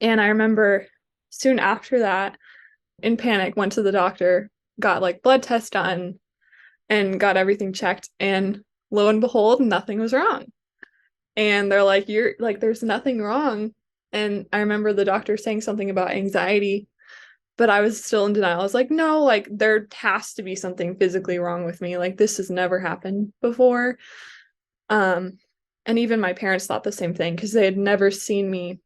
And I remember soon after that, in panic, went to the doctor, got like blood tests done, and got everything checked. And lo and behold, nothing was wrong. And they're like, you're like, there's nothing wrong. And I remember the doctor saying something about anxiety, but I was still in denial. I was like, no, like, there has to be something physically wrong with me. Like, this has never happened before. Um, and even my parents thought the same thing because they had never seen me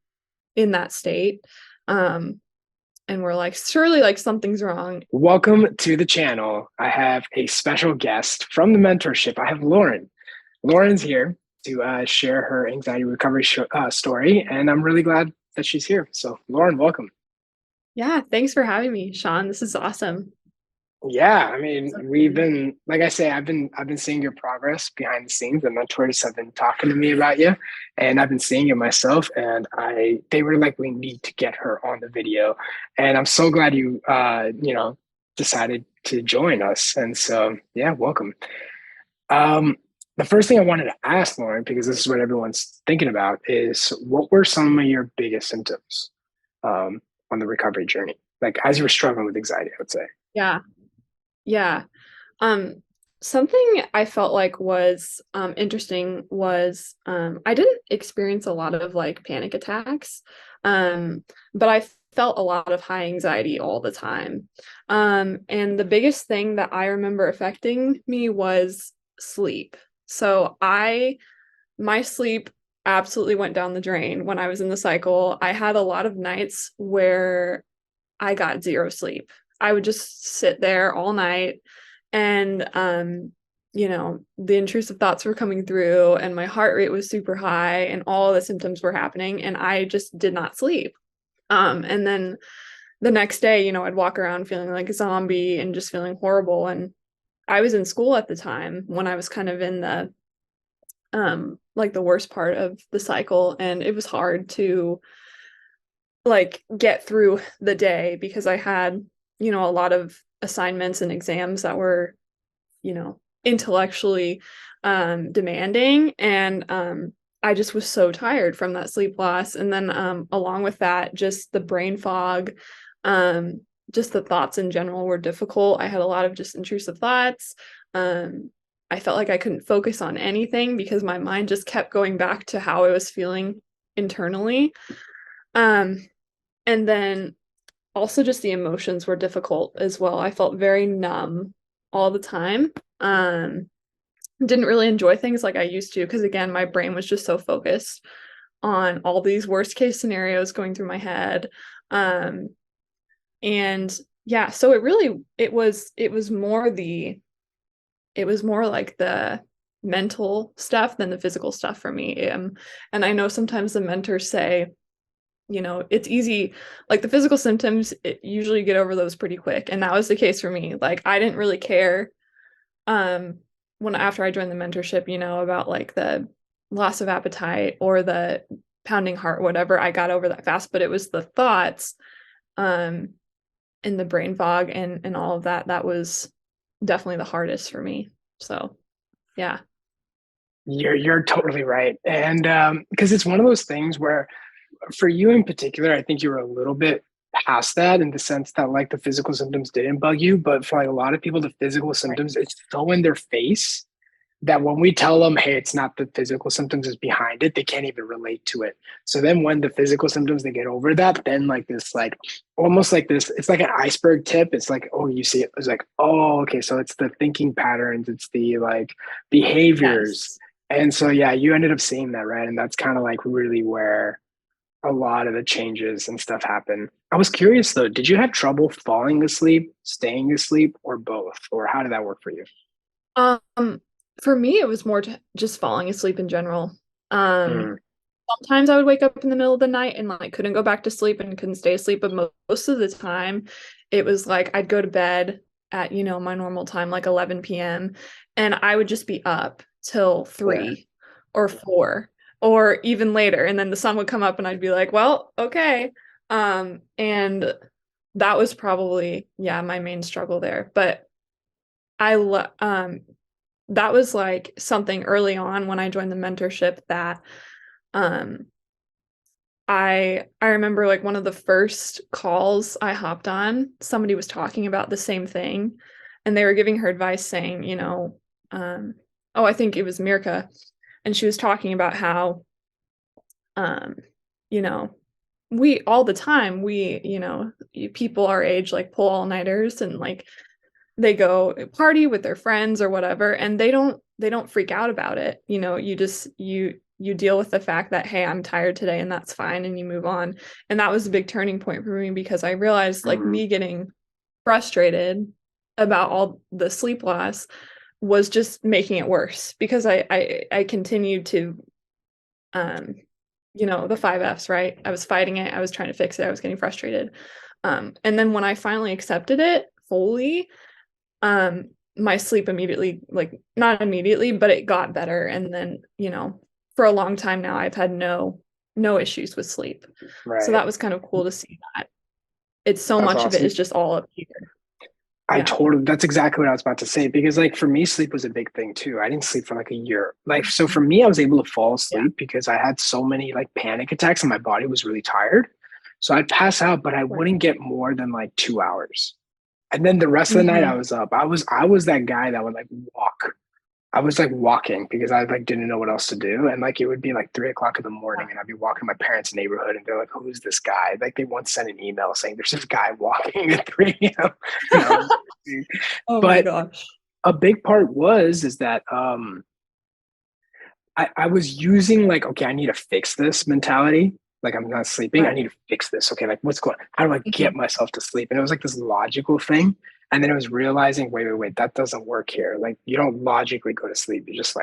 in that state. Um, and we're like, surely like something's wrong. Welcome to the channel. I have a special guest from the mentorship. I have Lauren. Lauren's here to share her anxiety recovery story, and I'm really glad that she's here. So, Lauren, welcome. Yeah, thanks for having me, Shaan. This is awesome. Yeah, I mean, we've been, like I say, I've been seeing your progress behind the scenes. The mentors have been talking to me about you, and I've been seeing it myself. And they were like, we need to get her on the video, and I'm so glad you decided to join us. And so, yeah, welcome. Um, the first thing I wanted to ask Lauren, because this is what everyone's thinking about, is what were some of your biggest symptoms on the recovery journey, like as you were struggling with anxiety, I would say. Yeah, yeah. Um, Something I felt like was interesting was I didn't experience a lot of like panic attacks, but I felt a lot of high anxiety all the time. And the biggest thing that I remember affecting me was sleep. So my sleep absolutely went down the drain when I was in the cycle. I had a lot of nights where I got zero sleep. I would just sit there all night and the intrusive thoughts were coming through and my heart rate was super high and all the symptoms were happening and I just did not sleep. And then the next day, I'd walk around feeling like a zombie and just feeling horrible. And I was in school at the time when I was kind of in the like the worst part of the cycle, and it was hard to like get through the day because I had, a lot of assignments and exams that were, intellectually demanding. And I just was so tired from that sleep loss. And then along with that, just the brain fog, um, just the thoughts in general were difficult. I had a lot of just intrusive thoughts. I felt like I couldn't focus on anything because my mind just kept going back to how I was feeling internally. Um, and then also just the emotions were difficult as well. I felt very numb all the time. Um, didn't really enjoy things like I used to because again, my brain was just so focused on all these worst case scenarios going through my head. Um, and yeah, so it was more like the mental stuff than the physical stuff for me. And I know sometimes the mentors say, it's easy, like the physical symptoms, usually get over those pretty quick. And that was the case for me. Like I didn't really care um when after I joined the mentorship, about like the loss of appetite or the pounding heart, whatever, I got over that fast. But it was the thoughts, um, and the brain fog and all of that that was definitely the hardest for me. So yeah. You're totally right, and because it's one of those things where, for you in particular, I think you were a little bit past that in the sense that like the physical symptoms didn't bug you, but for like a lot of people, the physical Right. symptoms it's so in their face that when we tell them, hey, it's not the physical symptoms is behind it, they can't even relate to it. So then when the physical symptoms they get over that, then like this like almost like this, it's like an iceberg tip. It's like, oh, you see it. It's like, oh, okay, so it's the thinking patterns, it's the like behaviors. Yes. And so yeah, you ended up seeing that, right? And that's kind of like really where a lot of the changes and stuff happen. I was curious though, did you have trouble falling asleep, staying asleep, or both? Or how did that work for you? Um, for me, it was more just falling asleep in general. Um, Mm, Sometimes I would wake up in the middle of the night and like couldn't go back to sleep and couldn't stay asleep, but most of the time it was like I'd go to bed at, my normal time, like 11 p.m., and I would just be up till yeah. 3 or 4 or even later. And then the sun would come up and I'd be like, well, okay. And that was probably, yeah, my main struggle there. But that was like something early on when I joined the mentorship that um I remember like one of the first calls I hopped on, somebody was talking about the same thing, and they were giving her advice saying, um, oh, I think it was Mirka, and she was talking about how, um, you know, we all the time, people our age like pull all-nighters and like they go party with their friends or whatever, and they don't freak out about it. You deal with the fact that, hey, I'm tired today, and that's fine, and you move on. And that was a big turning point for me because I realized like Mhm. me getting frustrated about all the sleep loss was just making it worse because I continued to um the five F's, right? I was fighting it, I was trying to fix it, I was getting frustrated. And then when I finally accepted it fully, my sleep immediately, like not immediately, but it got better. And then, for a long time now, I've had no issues with sleep. So Right. that was kind of cool to see that it's so That's much of it awesome. is just all up here. I Yeah. totally, that's exactly what I was about to say because, like, for me, sleep was a big thing too. I didn't sleep for like a year. Like, so for Mhm. me, I was able to fall Yeah. asleep because I had so many like panic attacks and my body was really tired. So I'd pass out, but I Right. wouldn't get more than like 2 hours. And then the rest of the night I Hmm. was up. I was that guy that would like walk. I was like walking because I like didn't know what else to do. And like it would be like 3 o'clock in the morning and I'd be walking in my parents' neighborhood and they're like, who's this guy? Like they once sent an email saying there's this guy walking at 3 a.m. And I was Oh my but gosh. a big part was is that I was using like, okay, I need to fix this mentality. Like I'm not sleeping. I Right. need to fix this. Okay, like what's going how do I get Hmm. myself to sleep? And it was like this logical thing. And then I was realizing, wait, that doesn't work here. Like you don't logically go to sleep. You just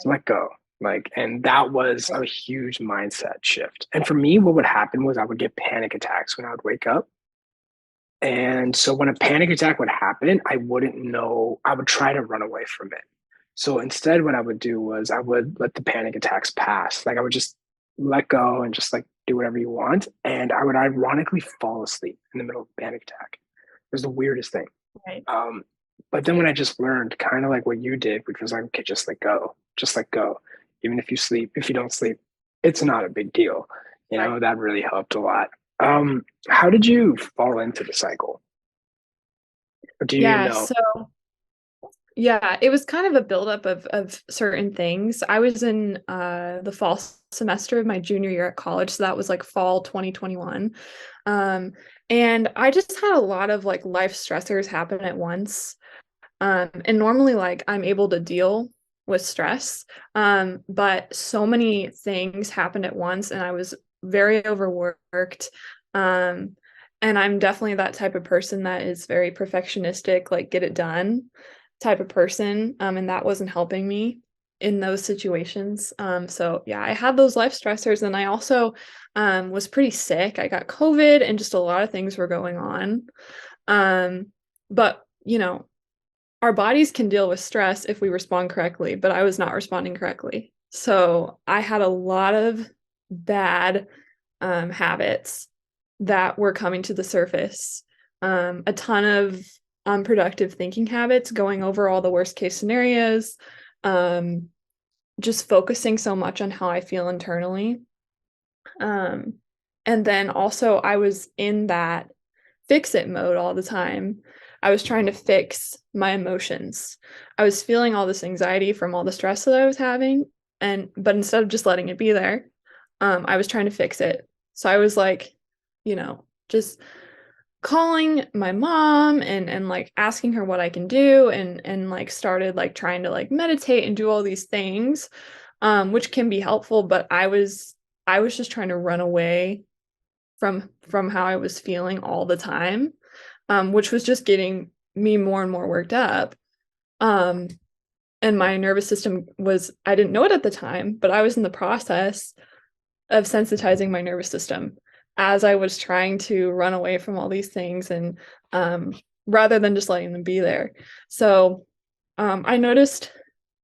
let go. Like, and that was Right. a huge mindset shift. And for me, what would happen was I would get panic attacks when I would wake up. And so when a panic attack would happen, I wouldn't know, I would try to run away from it. So instead, what I would do was I would let the panic attacks pass. Like I would just let go and just like do whatever you want. And I would ironically fall asleep in the middle of a panic attack. It was the weirdest thing. Right. Um, but then when I just learned kind of like what you did, which was like, okay, just let go. Even if you sleep, if you don't sleep, it's not a big deal. Right. That really helped a lot. How did you fall into the cycle? Or do you Yeah. know? So yeah, it was kind of a buildup of certain things. I was in the fall semester of my junior year at college, so that was like fall 2021. Um, and I just had a lot of like life stressors happen at once. And normally like I'm able to deal with stress. But so many things happened at once and I was very overworked. Um, and I'm definitely that type of person that is very perfectionistic, like get it done type of person. And that wasn't helping me in those situations. So yeah, I had those life stressors and I also was pretty sick. I got COVID and just a lot of things were going on. But our bodies can deal with stress if we respond correctly, but I was not responding correctly. So I had a lot of bad habits that were coming to the surface. A ton of unproductive thinking habits, going over all the worst case scenarios, um, just focusing so much on how I feel internally. Um, and then also, I was in that fix it mode all the time. I was trying to fix my emotions. I was feeling all this anxiety from all the stress that I was having, but instead of just letting it be there, I was trying to fix it. So I was like, just calling my mom and like asking her what I can do and like started like trying to like meditate and do all these things, which can be helpful, but I was just trying to run away from how I was feeling all the time, which was just getting me more and more worked up. Um, and my nervous system was, I didn't know it at the time, but I was in the process of sensitizing my nervous system as I was trying to run away from all these things and um, rather than just letting them be there. So I noticed,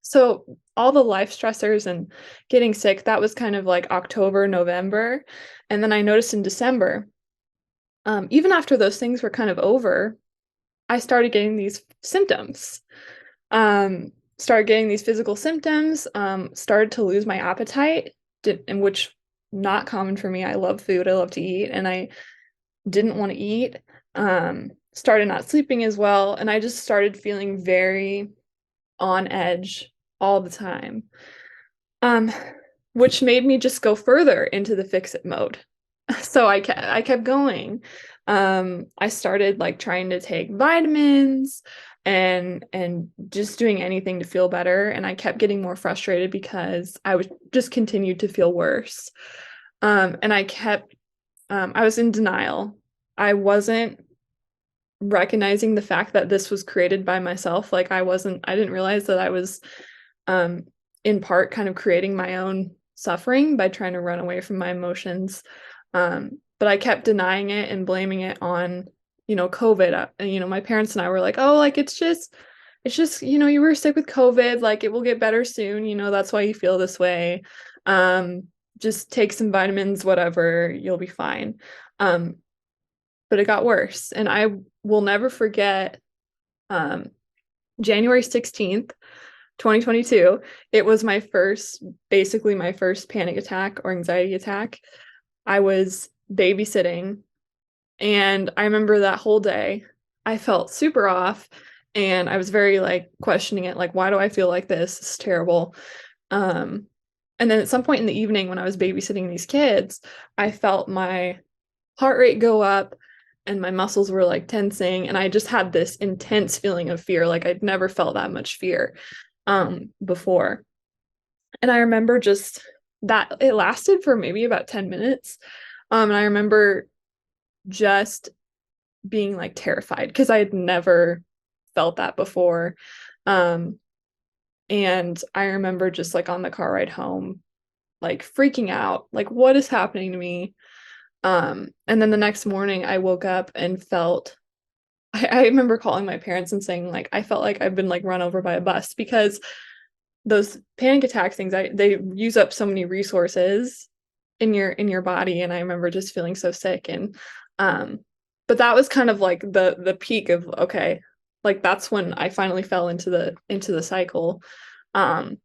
so all the life stressors and getting sick, that was kind of like October, November. And then I noticed in December, even after those things were kind of over, I started getting these symptoms. Started getting these physical symptoms, started to lose my appetite, in which not common for me. I love food. I love to eat, and I didn't want to eat. Started not sleeping as well, and I just started feeling very on edge all the time. Um, which made me just go further into the fix it mode. So I kept going. I started like trying to take vitamins and just doing anything to feel better. And I kept getting more frustrated because I would just continue to feel worse. And I was in denial. I wasn't recognizing the fact that this was created by myself. Like I didn't realize that I was in part kind of creating my own suffering by trying to run away from my emotions. But I kept denying it and blaming it on, COVID. And, my parents and I were like, oh, like it's just, you were sick with COVID, like it will get better soon, that's why you feel this way. Just take some vitamins, whatever, you'll be fine. Um, but it got worse. And I will never forget um, January 16th, 2022. It was basically my first panic attack or anxiety attack. I was babysitting, and I remember that whole day I felt super off, and I was very like questioning it, like, why do I feel like this? It's terrible. Um, and then at some point in the evening when I was babysitting these kids, I felt my heart rate go up and my muscles were like tensing, and I just had this intense feeling of fear. Like I'd never felt that much fear before. And I remember just that it lasted for maybe about 10 minutes. And I remember just being like terrified because I had never felt that before. Um, and I remember just like on the car ride home, like freaking out, like what is happening to me? And then the next morning I woke up and I remember calling my parents and saying like I felt like I've been like run over by a bus because those panic attack things, they use up so many resources in your body. And I remember just feeling so sick. And but that was kind of like the peak of, okay, like that's when I finally fell into the cycle. Um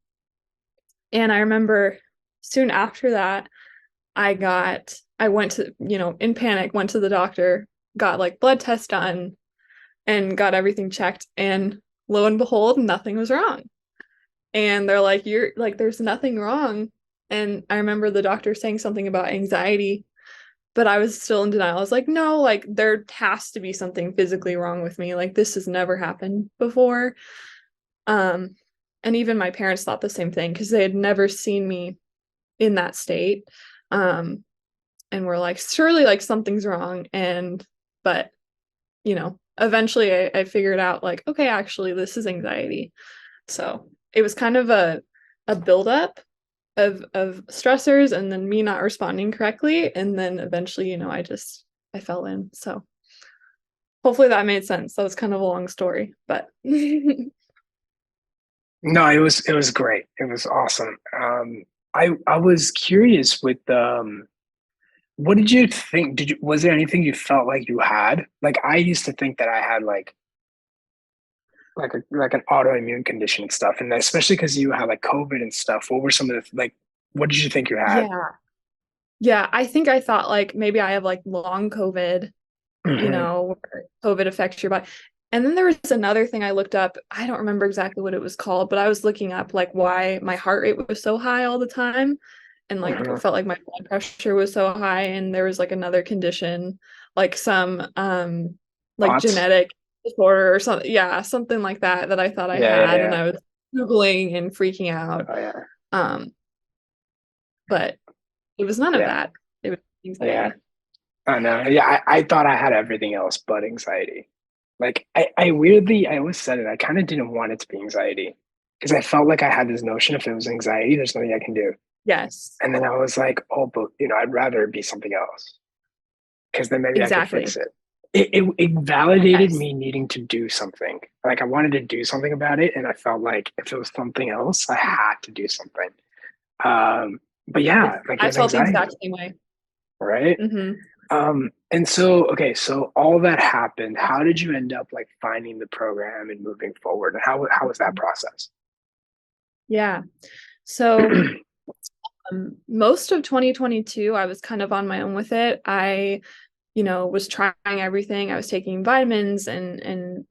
and I remember soon after that I went to, in panic, went to the doctor, got like blood tests done and got everything checked, and lo and behold, nothing was wrong. And they're like, you're like, there's nothing wrong. And I remember the doctor saying something about anxiety, but I was still in denial. I was like, no, like there has to be something physically wrong with me. Like this has never happened before. Um, and even my parents thought the same thing because they had never seen me in that state. Um, and we're like, surely like something's wrong. But eventually I figured out like, okay, actually this is anxiety. So it was kind of a buildup of stressors and then me not responding correctly. And then eventually, I fell in. So hopefully that made sense. That was kind of a long story, but No, it was great. It was awesome. I was curious with what did you think? Was there anything you felt like you had? Like I used to think that I had like an autoimmune condition and stuff, and especially because you had like COVID and stuff. What were some of the like? What did you think you had? yeah. Yeah, I think I thought like maybe I have like long COVID, Hmm. where COVID affects your body. And then there was another thing I looked up. I don't remember exactly what it was called, but I was looking up like why my heart rate was so high all the time. And like it Hmm. felt like my blood pressure was so high. And there was like another condition, like some like Thoughts? genetic disorder or something. Yeah, something like that I thought I Yeah, yeah, had. And yeah. I was Googling and freaking out. Oh yeah, Um, but it was none of yeah, that. It was yeah. anxiety. I know. Yeah, I thought I had everything else but anxiety. Like I weirdly, I always said it. I kind of didn't want it to be anxiety because I felt like I had this notion if it was anxiety, there's nothing I can do. Yes, And then I was like, oh, but I'd rather it be something else because then maybe I could fix exactly. it. It validated Yes. me needing to do something. Like I wanted to do something about it, and I felt like if it was something else, I had to do something. But yeah, like it I was felt the anxiety, exact same way. right? Hmm. And so okay, so all that happened. How did you end up like finding the program and moving forward? And how was that process? Yeah. So Most of 2022, I was kind of on my own with it. I, was trying everything. I was taking vitamins and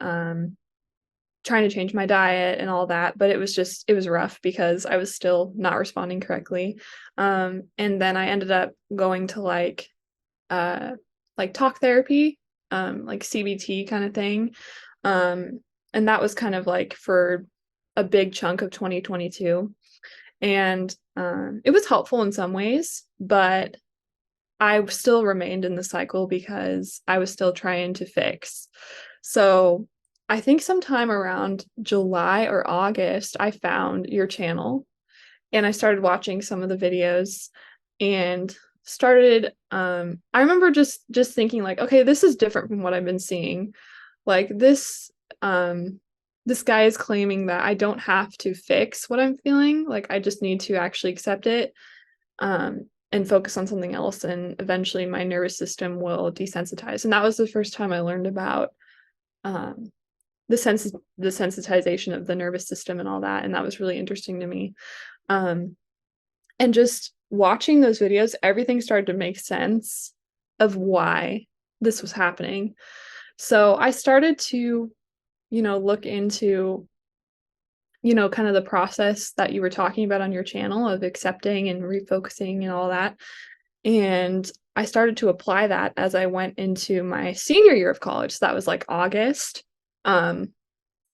trying to change my diet and all that, but it was rough because I was still not responding correctly. And then I ended up going to like talk therapy, like CBT kind of thing. And that was kind of like for a big chunk of 2022. And it was helpful in some ways, but I still remained in the cycle because I was still trying to fix. So I think sometime around July or August, I found your channel and I started watching some of the videos and started I remember just thinking like, okay, this is different from what I've been seeing. Like this guy is claiming that I don't have to fix what I'm feeling. Like I just need to actually accept it and focus on something else. And eventually my nervous system will desensitize. And that was the first time I learned about um, the sensitization of the nervous system and all that. And that was really interesting to me. Um, and just watching those videos, everything started to make sense of why this was happening. So I started to, look into, kind of the process that you were talking about on your channel of accepting and refocusing and all that. And I started to apply that as I went into my senior year of college. So that was like August. Um,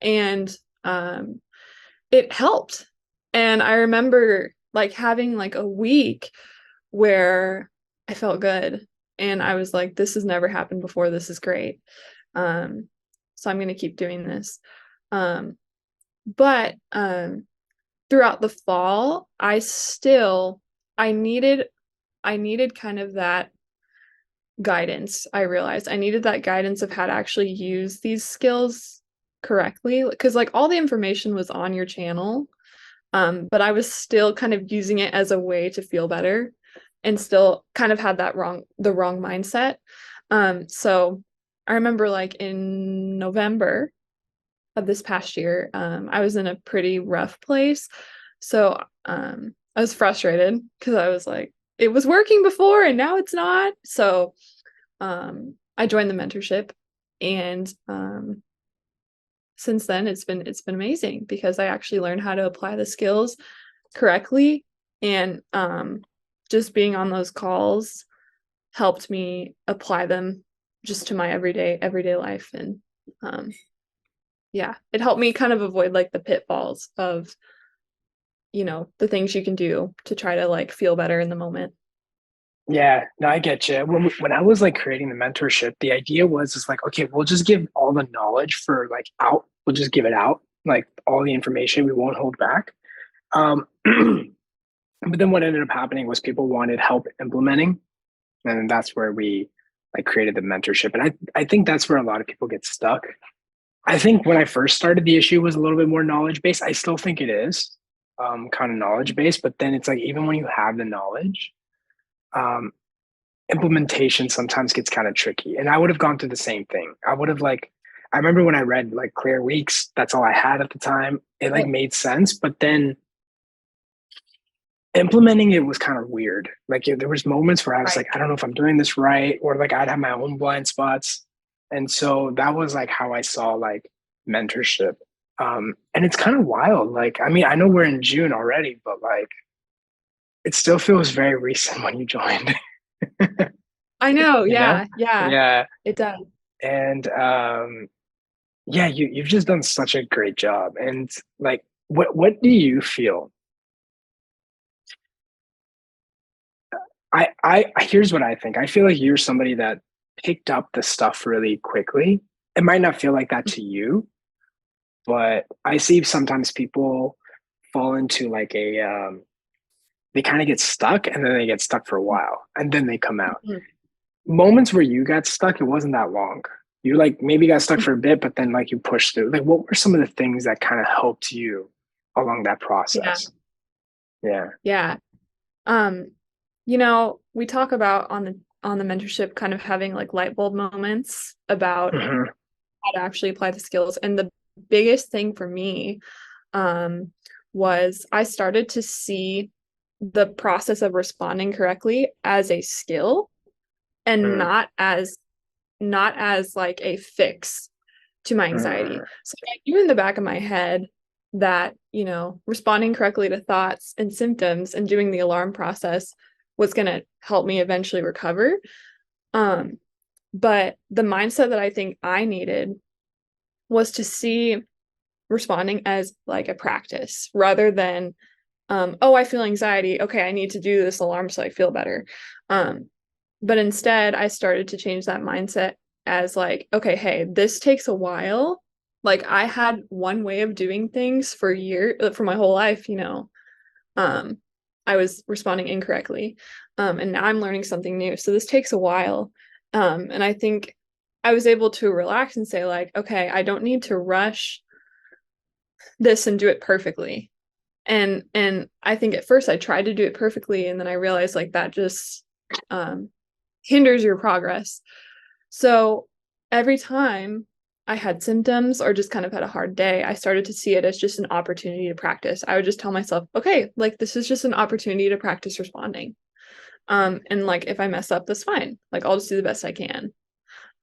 and it helped. And I remember like having like a week where I felt good and I was like, this has never happened before. This is great. So I'm going to keep doing this. But throughout the fall, I needed kind of that guidance. I realized I needed that guidance of how to actually use these skills correctly because like all the information was on your channel. But I was still kind of using it as a way to feel better and still kind of had the wrong mindset. So I remember like in November of this past year, I was in a pretty rough place. So I was frustrated because I was like, it was working before and now it's not. So I joined the mentorship and since then it's been amazing because I actually learned how to apply the skills correctly and just being on those calls helped me apply them just to my everyday life and yeah, it helped me kind of avoid like the pitfalls of the things you can do to try to like feel better in the moment. Yeah, no, I get you. When I was like creating the mentorship, the idea was is like, okay, we'll just give all the knowledge for like out. We'll just give it out, like all the information. We won't hold back. But then what ended up happening was people wanted help implementing, and that's where we like created the mentorship. And I think that's where a lot of people get stuck. I think when I first started, the issue was a little bit more knowledge based. I still think it is kind of knowledge based, but then it's like even when you have the knowledge, um, implementation sometimes gets kind of tricky. And I would have gone through the same thing. I remember when I read like Clear Weeks, that's all I had at the time. It like made sense, but then implementing it was kind of weird. Like there was moments where I was Right. like, I don't know if I'm doing this right, or like I'd have my own blind spots. And so that was like how I saw like mentorship. And it's kind of wild. Like, I mean, I know we're in June already, but like it still feels very recent when you joined, I know, you know? yeah, Yeah. it does. And yeah, you've just done such a great job. And like what do you feel? I here's what I think. I feel like you're somebody that picked up the stuff really quickly. It might not feel like that to you, but I see sometimes people fall into like a they kind of get stuck and then they get stuck for a while and then they come out. Mhm. Moments where you got stuck, it wasn't that long. You like maybe got stuck for a bit, but then like you pushed through. Like what were some of the things that kind of helped you along that Yeah, process? Yeah. yeah. Um, we talk about on the mentorship kind of having like light bulb moments about Hmm. how to actually apply the skills. And the biggest thing for me um was I started to see the process of responding correctly as a skill and Mm, not as like a fix to my anxiety. mm, So I knew in the back of my head that, responding correctly to thoughts and symptoms and doing the alarm process was going to help me eventually recover. Um, but the mindset that I think I needed was to see responding as like a practice rather than, oh, I feel anxiety. Okay, I need to do this alarm so I feel better. Um, but instead, I started to change that mindset as like, okay, hey, this takes a while. Like I had one way of doing things for years, for my whole life, um, I was responding incorrectly. And now I'm learning something new. So this takes a while. And I think I was able to relax and say, like, okay, I don't need to rush this and do it perfectly. And I think at first I tried to do it perfectly, and then I realized like that just um hinders your progress. So every time I had symptoms or just kind of had a hard day, I started to see it as just an opportunity to practice. I would just tell myself, okay, like this is just an opportunity to practice responding. And like if I mess up, that's fine. Like I'll just do the best I can.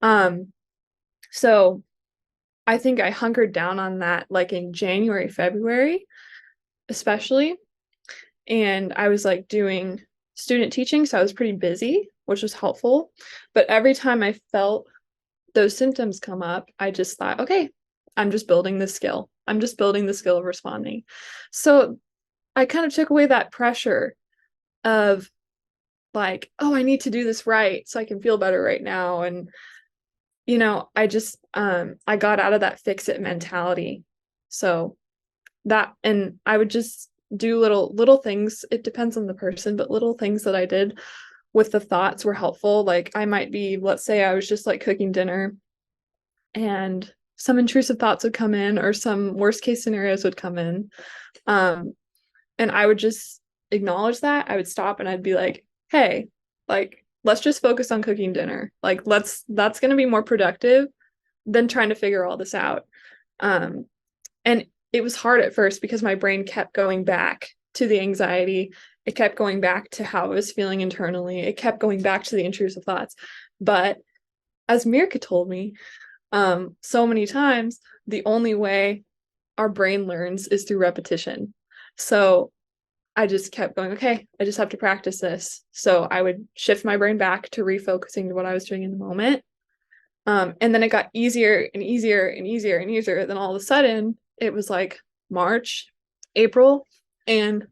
Um, so I think I hunkered down on that like in January, February, especially. And I was like doing student teaching, so I was pretty busy, which was helpful. But every time I felt those symptoms come up, I just thought, okay, I'm just building this skill. I'm just building the skill of responding. So I kind of took away that pressure of like, oh, I need to do this right so I can feel better right now. And, I just, I got out of that fix it mentality. So that, and I would just do little things. It depends on the person, but little things that I did with the thoughts were helpful. Like I might be, let's say I was just like cooking dinner and some intrusive thoughts would come in or some worst case scenarios would come in. Um, and I would just acknowledge that. I would stop and I'd be like, hey, like, let's just focus on cooking dinner. Like, that's going to be more productive than trying to figure all this out. Um, and it was hard at first because my brain kept going back to the anxiety. It kept going back to how I was feeling internally. It kept going back to the intrusive thoughts. But as Mirka told me, so many times, the only way our brain learns is through repetition. So I just kept going, okay, I just have to practice this. So I would shift my brain back to refocusing to what I was doing in the moment. And then it got easier and easier and easier and easier. Then all of a sudden, it was like March, April, and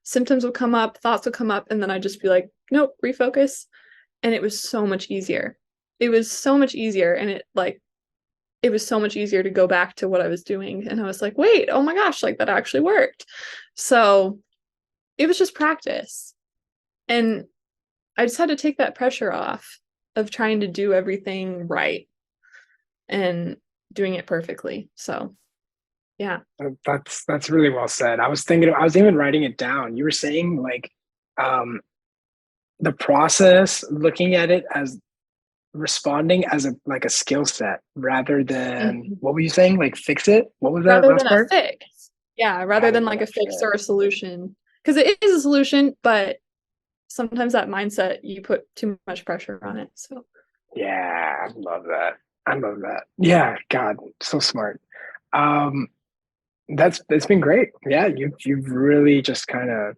symptoms would come up, thoughts would come up, and then I'd just be like, nope, refocus. And it was so much easier. It was so much easier. And it was so much easier to go back to what I was doing. And I was like, wait, oh my gosh, like that actually worked. So it was just practice. And I just had to take that pressure off of trying to do everything right and doing it perfectly. So, yeah. that's really well said. I was thinking, I was even writing it down. You were saying like um, the process, looking at it as responding as a like a skill set rather than Mhm. what were you saying? Like fix it? What was that Rather last than a part? fix. Yeah, rather Rather than than like a a fix fix. or a solution. Because it is a solution, but sometimes that mindset, you put too much pressure on it. So, Yeah, I love that. I love that. Yeah, God, so smart. Um, that's been great. Yeah, you've really just kind of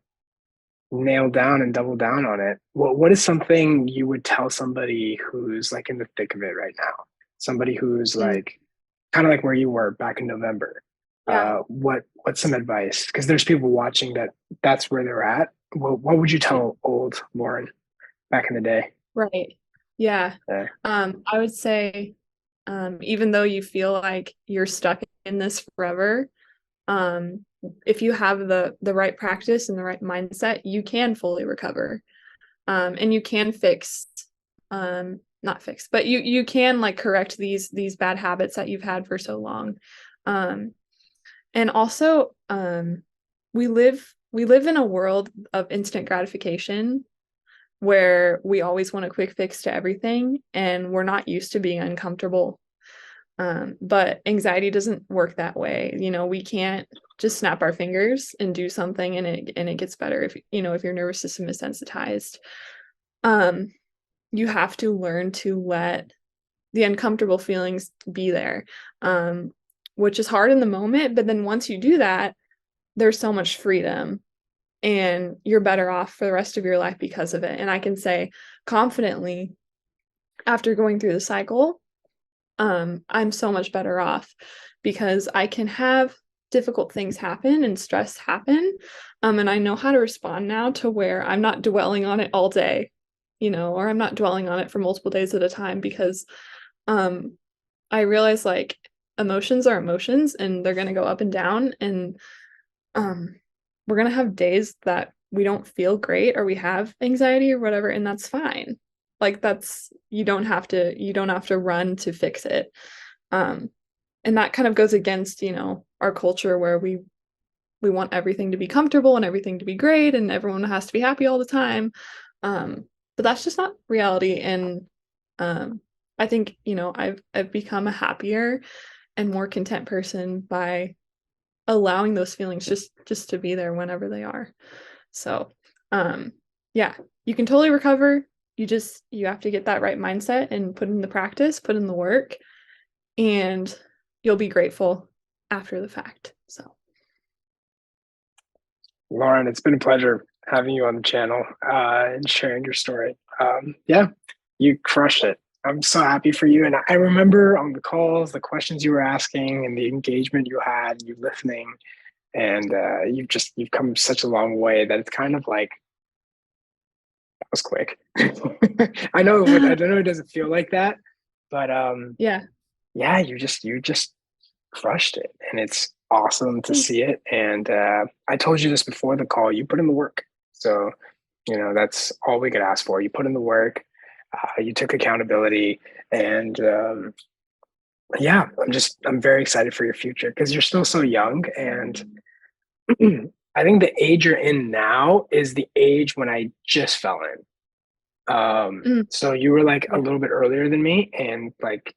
nailed down and doubled down on it. What is something you would tell somebody who's like in the thick of it right now? Somebody who's mm, like kind of like where you were back in November. yeah, What's some advice? Because there's people watching that's where they're at. What would you tell old Lauren back in the day? right. Yeah. Uh, I would say, even though you feel like you're stuck in this forever, um, if you have the right practice and the right mindset, you can fully recover. And you can fix, not fix, but you can like correct these bad habits that you've had for so long. Um, and also, we live in a world of instant gratification where we always want a quick fix to everything, and we're not used to being uncomfortable. But anxiety doesn't work that way. We can't just snap our fingers and do something and it gets better if your nervous system is sensitized. You have to learn to let the uncomfortable feelings be there, which is hard in the moment. But then once you do that, there's so much freedom and you're better off for the rest of your life because of it. And I can say confidently, after going through the cycle, I'm so much better off because I can have difficult things happen and stress happen. And I know how to respond now to where I'm not dwelling on it all day, or I'm not dwelling on it for multiple days at a time because um, I realize like emotions are emotions and they're going to go up and down. And um, we're going to have days that we don't feel great or we have anxiety or whatever, and that's fine. Like you don't have to run to fix it. Um, and that kind of goes against, our culture where we want everything to be comfortable and everything to be great and everyone has to be happy all the time. But that's just not reality. And I think, I've become a happier and more content person by allowing those feelings just to be there whenever they are. So, yeah, you can totally recover. You have to get that right mindset and put in the practice, put in the work, and you'll be grateful after the fact. So, Lauren, it's been a pleasure having you on the channel and sharing your story. Yeah, you crushed it. I'm so happy for you. And I remember on the calls, the questions you were asking and the engagement you had, you listening, and you've come such a long way that it's kind of like that was quick. I don't know it doesn't feel like that, but yeah. yeah, you just crushed it, and it's awesome to Thank see it. And I told you this before the call. You put in the work, so that's all we could ask for. You put in the work. You took accountability, and yeah, I'm very excited for your future because you're still so young, and I think the age you're in now is the age when I just fell in. Mm, So you were like a yeah. little bit earlier than me, and like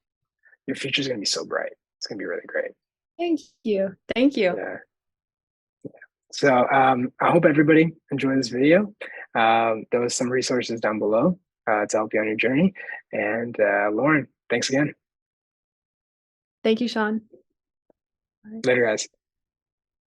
your future's gonna be so bright. It's gonna be really great. Thank you. Thank you. Yeah. So I hope everybody enjoyed this video. There was some resources down below to help you on your journey. And Lauren, thanks again. Thank you, Shaan. Later, guys.